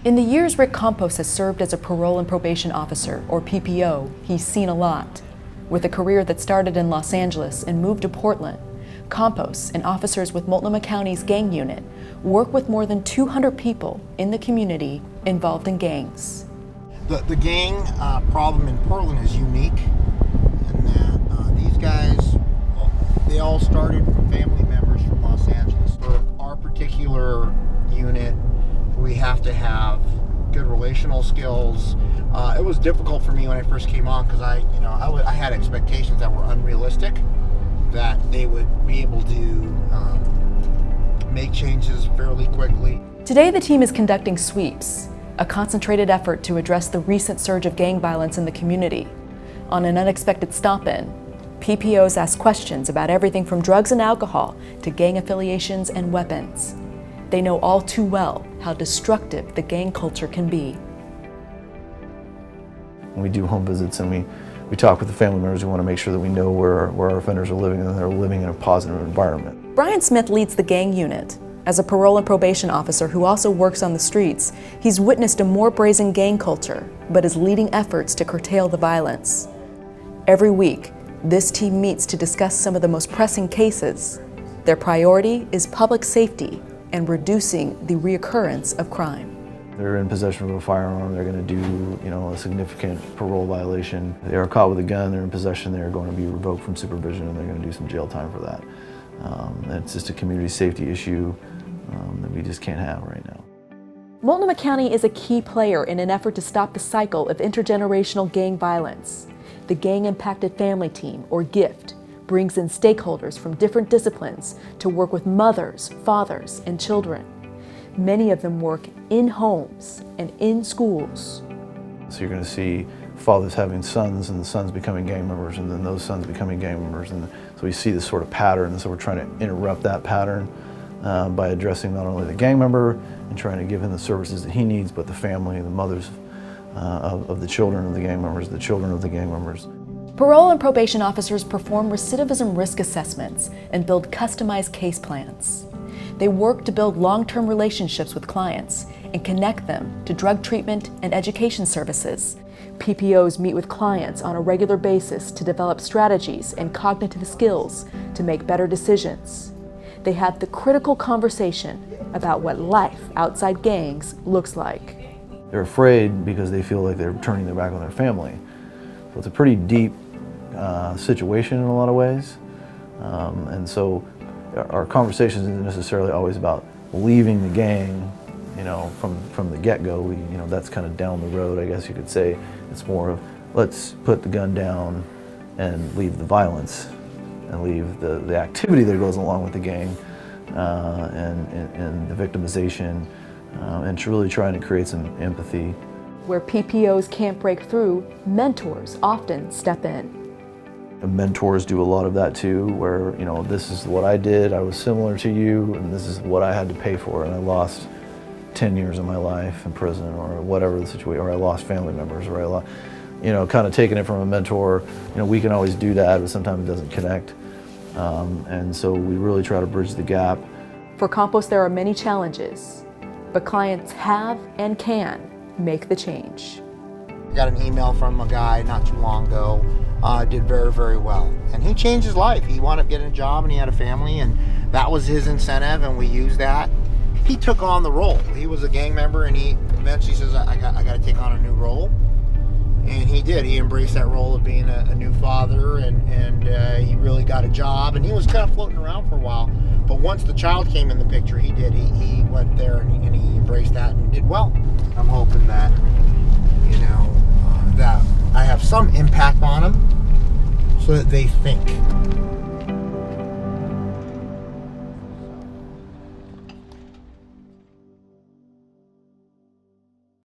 In the years Rick Campos has served as a parole and probation officer, or PPO, he's seen a lot. With a career that started in Los Angeles and moved to Portland, Campos and officers with Multnomah County's gang unit work with more than 200 people in the community involved in gangs. The gang problem in Portland is unique in that these guys, they all started from family members from Los Angeles. For our particular unit, we have to have good relational skills. It was difficult for me when I first came on because I had expectations that were unrealistic, that they would be able to make changes fairly quickly. Today the team is conducting sweeps, a concentrated effort to address the recent surge of gang violence in the community. On an unexpected stop-in, PPOs ask questions about everything from drugs and alcohol to gang affiliations and weapons. They know all too well how destructive the gang culture can be. We do home visits and we talk with the family members. We want to make sure that we know where our offenders are living and that they're living in a positive environment. Brian Smith leads the gang unit. As a parole and probation officer who also works on the streets, he's witnessed a more brazen gang culture, but is leading efforts to curtail the violence. Every week, this team meets to discuss some of the most pressing cases. Their priority is public safety and reducing the reoccurrence of crime. They're in possession of a firearm, they're going to do a significant parole violation. They are caught with a gun, they're in possession, they're going to be revoked from supervision and they're going to do some jail time for that. It's just a community safety issue that we just can't have right now. Multnomah County is a key player in an effort to stop the cycle of intergenerational gang violence. The Gang Impacted Family Team, or GIFT, brings in stakeholders from different disciplines to work with mothers, fathers, and children. Many of them work in homes and in schools. So you're going to see fathers having sons and the sons becoming gang members and then those sons becoming gang members. And so we see this sort of pattern, and so we're trying to interrupt that pattern by addressing not only the gang member and trying to give him the services that he needs, but the family, the mothers of the children of the gang members, the children of the gang members. Parole and probation officers perform recidivism risk assessments and build customized case plans. They work to build long-term relationships with clients and connect them to drug treatment and education services. PPOs meet with clients on a regular basis to develop strategies and cognitive skills to make better decisions. They have the critical conversation about what life outside gangs looks like. They're afraid because they feel like they're turning their back on their family. So it's a pretty deep situation in a lot of ways. And so our conversations isn't necessarily always about leaving the gang, from the get-go. That's kind of down the road, I guess you could say. It's more of, let's put the gun down and leave the violence and leave the activity that goes along with the gang and the victimization and really trying to create some empathy. Where PPOs can't break through, mentors often step in. And mentors do a lot of that too, where, this is what I did, I was similar to you, and this is what I had to pay for, and I lost 10 years of my life in prison, or whatever the situation, or I lost family members, or I lost, kind of taking it from a mentor. We can always do that, but sometimes it doesn't connect. And so we really try to bridge the gap. For Campos, there are many challenges, but clients have and can make the change. I got an email from a guy not too long ago, did very, very well. And he changed his life. He wound up getting a job and he had a family, and that was his incentive, and we used that. He took on the role. He was a gang member, and he eventually says, I got to take on a new role. And he did. He embraced that role of being a new father, and he really got a job, and he was kind of floating around for a while. But once the child came in the picture, he did. He went there and he embraced that and did well. I'm hoping that, that I have some impact on them so that they think.